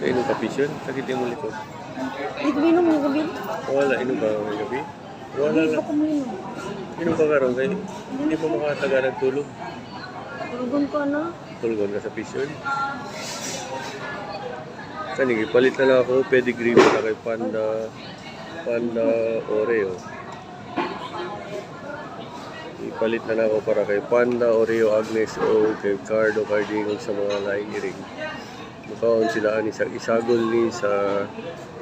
Kainom ka pisyon? Sakit yung muli ko. Hindi ko minom yung gabi. Wala, inom ba ang gabi? Wala Hindi pa lang. ko minom. Inom ka karoon kayo. Hindi mo makataga ng tulog. Tulugon ko na. Tulgon ka sa pisyon. Kanigi, palit na lang ako. Pedigree mo na kay Panda Oreo. Ipalit na lang ako para kay Panda, Oreo, Agnes, o kay Cardo, Cardinal sa mga laing iring. Mukhaon sila ani sa isagol ni sa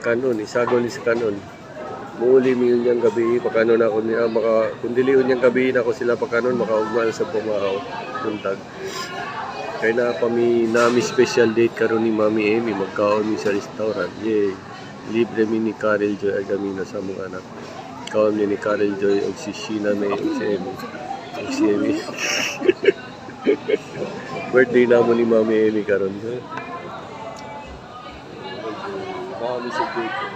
kanon, Muuli mi yun yung gabi, pagkanon ako niya, kung diliun yung gabi na ako sila pagkanon, makaugmal sa pumahaw, buntag. Kaya na kami nami special date karon ni Mami Amy, magkaon mi sa restaurant. Yay! Libre mi ni Karel Joy Agamino sa mga anak. Kaon mi ni Karel Joy og si Sheena May og si Amy. Og si Amy. Birthday na mo ni Mami Amy karon. Kami sa date.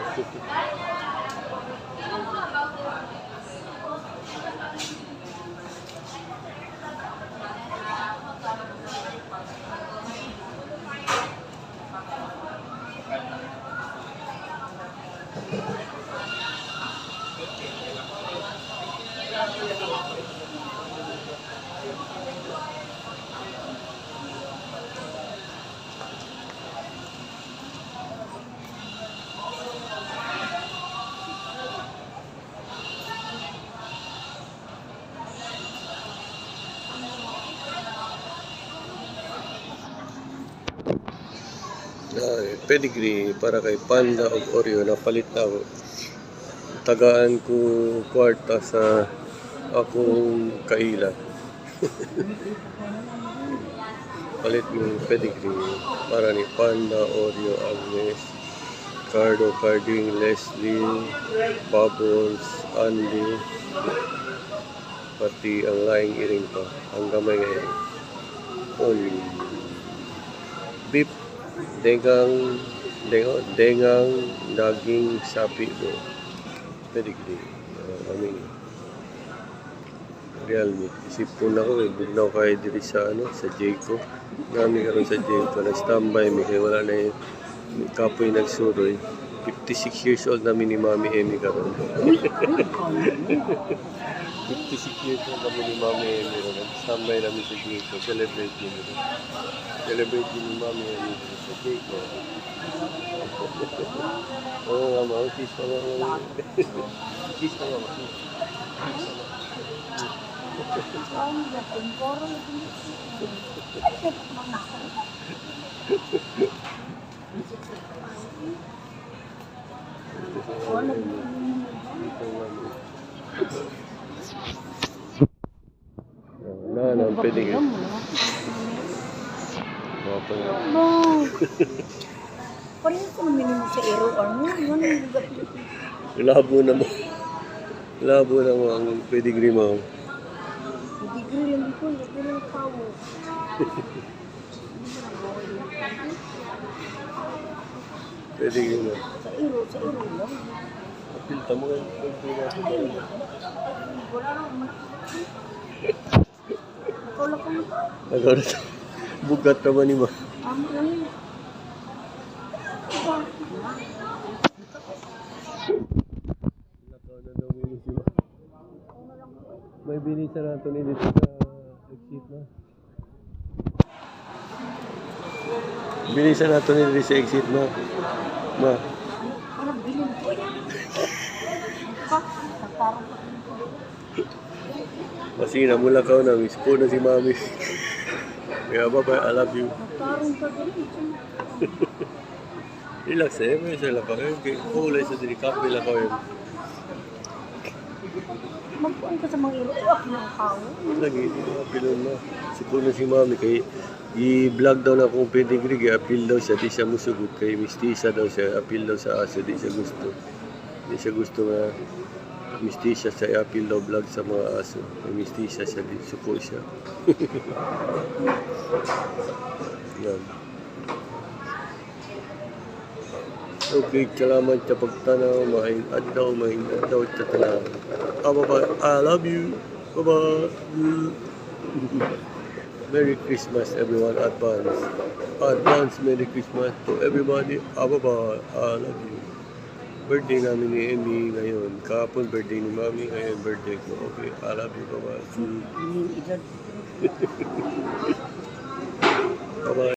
Pedigree para kay Panda o Oreo na palit na ako. Tagaan ko kwarta sa akong kaila. Palit mo pedigree para ni Panda, Oreo, Agnes, Cardo, Carding, Leslie, Bubbles, Andy, pati ang laing iring pa. Ang gamay ngayon. Only beef, dengang daging sapi mo. Pedigree. Aming real meat. Isipon ako bugnaw kayo diri sa sa Jayco. Nami karon sa Jayco nag-standby mi kay wala na yung kapoy nagsuroy. 56 years old namin ni Mami Amy karon. 56 years old kami ni Mami Amy karon. Nag-standby namin sa Jayco. Celebrate din ni Mami Amy sa Jayco. Oo nga, ma-autis pa nga. Autis pa nga, ang pwede ka. Parang ko namin mo sa ero. Labo na mo. Labo na mo ang pedigree mo. Pedigree lang ko. Hindi lang tao. Pedigree mo. Sa ero lang. Pilta mo yan. Wala naman. Nakawala ko na. Nagawala ito. Bugat naman ni ma. Amo lang yun. Nakaw na daw minus si ma. May binisa na ito dito sa exit na. Binisa na ito dito sa exit na. Ma. Parang bilin ko yan. Nagparang pa rin ko. Kasi namulakaw na. Miss po na si mami. Kaya bye-bye. I love you. Nagparang pa rin. Relax eh. May isa lang kayo. Kulay sa dinikap. May lang kayo. Magpuan ka sa mga ero. Ako ng kao. Lagi. Pilon na. Si po na si mami. Kaya i-vlog daw na kung pedigree. Kaya appeal daw siya. Di siya musugot. Kaya mistisa daw siya. Appeal daw sa aso. Di siya gusto. Di siya gusto nga mistisa sa i-appeal daw vlog sa mga aso. May mistisa siya. Di suko siya. Yan. Okay, salamat sa pagtanaw. Maing adlaw sa tanaw. Bye-bye. I love you. Bye-bye. Merry Christmas everyone, advance. Advance Merry Christmas to everybody. Bye-bye. I love you. Birthday namin ni Emmy ngayon. Kahapon birthday ni Mami, ngayon birthday ko. Okay, I love you. Bye-bye. Yung edad Bye-bye.